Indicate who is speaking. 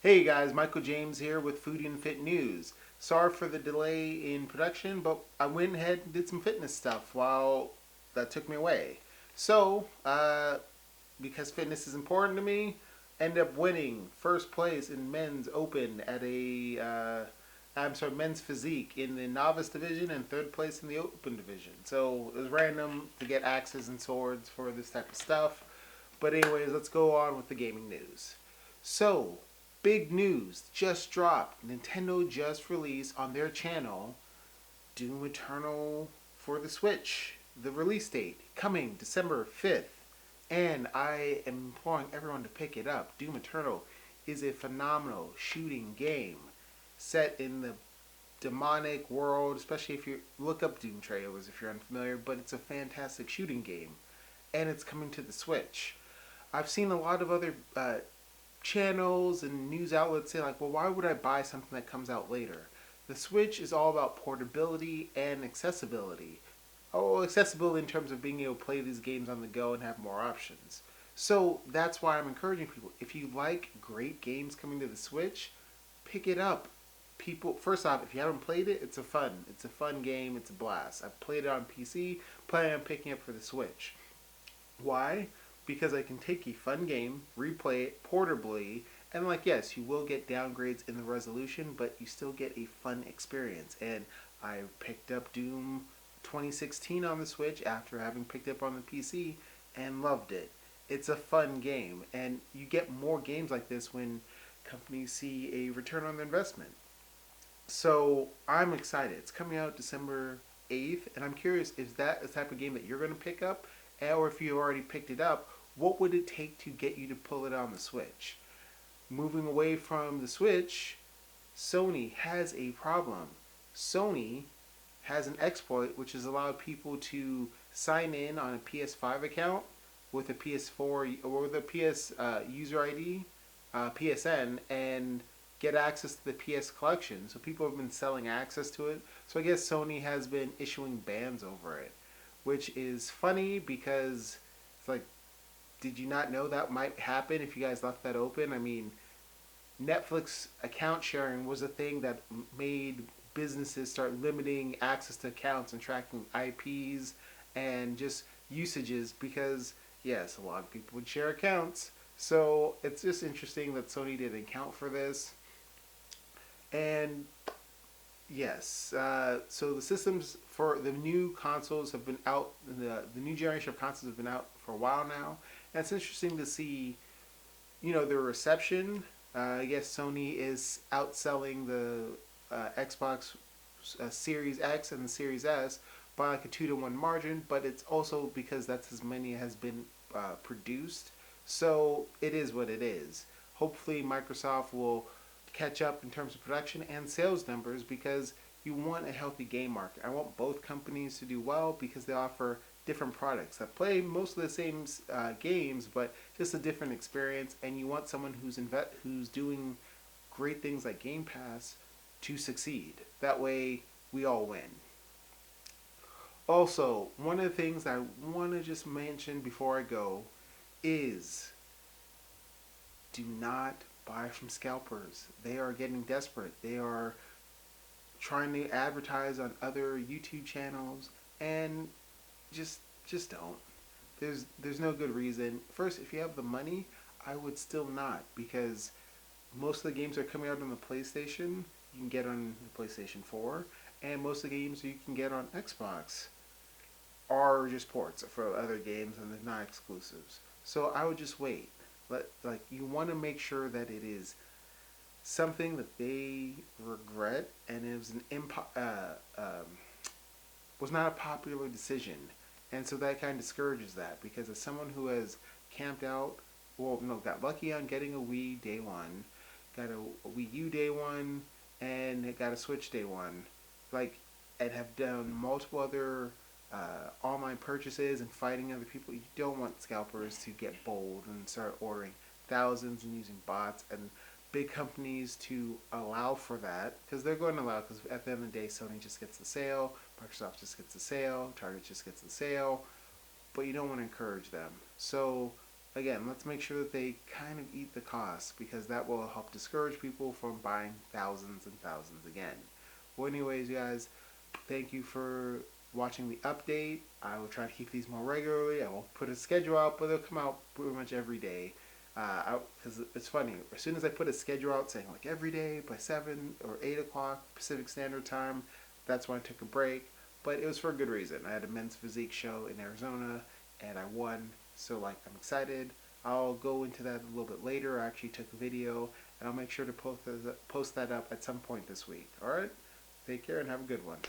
Speaker 1: Hey guys, Michael James here with Foodie and Fit News. Sorry for the delay in production, but I went ahead and did some fitness stuff while that took me away. Because fitness is important to me, ended up winning first place in men's open at men's physique in the novice division and third place in the open division. So it was random to get axes and swords for this type of stuff. But anyways, let's go on with the gaming news. So, big news just dropped. Nintendo just released on their channel Doom Eternal for the Switch. The release date coming December 5th. And I am imploring everyone to pick it up. Doom Eternal is a phenomenal shooting game set in the demonic world, especially if you look up Doom trailers if you're unfamiliar, but it's a fantastic shooting game. And it's coming to the Switch. I've seen a lot of other channels and news outlets say like, well, why would I buy something that comes out later? The Switch is all about portability and accessibility. Oh, accessibility in terms of being able to play these games on the go and have more options. So that's why I'm encouraging people. If you like great games coming to the Switch, pick it up. People, first off, if you haven't played it, it's a fun game. It's a blast. I've played it on PC. Planning on picking it up for the Switch. Why? Because I can take a fun game, replay it portably, and like yes, you will get downgrades in the resolution, but you still get a fun experience. And I picked up Doom 2016 on the Switch after having picked up on the PC and loved it. It's a fun game, and you get more games like this when companies see a return on their investment. So I'm excited. It's coming out December 8th, and I'm curious, is that the type of game that you're going to pick up? Or if you already picked it up, what would it take to get you to pull it on the Switch? Moving away from the Switch, Sony has a problem. Sony has an exploit which has allowed people to sign in on a PS5 account with a PS4 or with a PS user ID, PSN, and get access to the PS collection. So people have been selling access to it. So I guess Sony has been issuing bans over it, which is funny because it's like, did you not know that might happen if you guys left that open? I mean, Netflix account sharing was a thing that made businesses start limiting access to accounts and tracking IPs and just usages because, yes, a lot of people would share accounts. So it's just interesting that Sony didn't account for this. And yes, so the systems for the new consoles have been out, the new generation of consoles have been out for a while now. And it's interesting to see, the reception. I guess Sony is outselling the Xbox Series X and the Series S by like a 2-to-1 margin, but it's also because that's as many has been produced. So it is what it is. Hopefully, Microsoft will catch up in terms of production and sales numbers because you want a healthy game market. I want both companies to do well because they offer different products that play most of the same games, but just a different experience. And you want someone who's doing great things like Game Pass to succeed. That way, we all win. Also, one of the things I want to just mention before I go is do not buy from scalpers. They are getting desperate. They are trying to advertise on other YouTube channels and just don't. There's no good reason. First, if you have the money, I would still not because most of the games that are coming out on the PlayStation you can get on the PlayStation 4, and most of the games you can get on Xbox are just ports for other games and they're not exclusives. So I would just wait. Like you want to make sure that it is something that they regret and it was was not a popular decision, and so that kind of discourages that because as someone who has camped out, well, no, got lucky on getting a Wii day one, got a Wii U day one, and got a Switch day one, like, and have done multiple other online purchases and fighting other people. You don't want scalpers to get bold and start ordering thousands and using bots and big companies to allow for that because they're going to allow because at the end of the day Sony just gets the sale, Microsoft just gets the sale, Target just gets the sale, but you don't want to encourage them. So again, let's make sure that they kind of eat the cost, because that will help discourage people from buying thousands and thousands again. Well, anyways, guys, thank you for watching the update. I will try to keep these more regularly. I won't put a schedule out, but they'll come out pretty much every day. Because it's funny, as soon as I put a schedule out saying like every day by 7 or 8 o'clock Pacific Standard Time, that's when I took a break. But it was for a good reason. I had a men's physique show in Arizona and I won. So like I'm excited. I'll go into that a little bit later. I actually took a video and I'll make sure to post that up at some point this week. Alright? Take care and have a good one.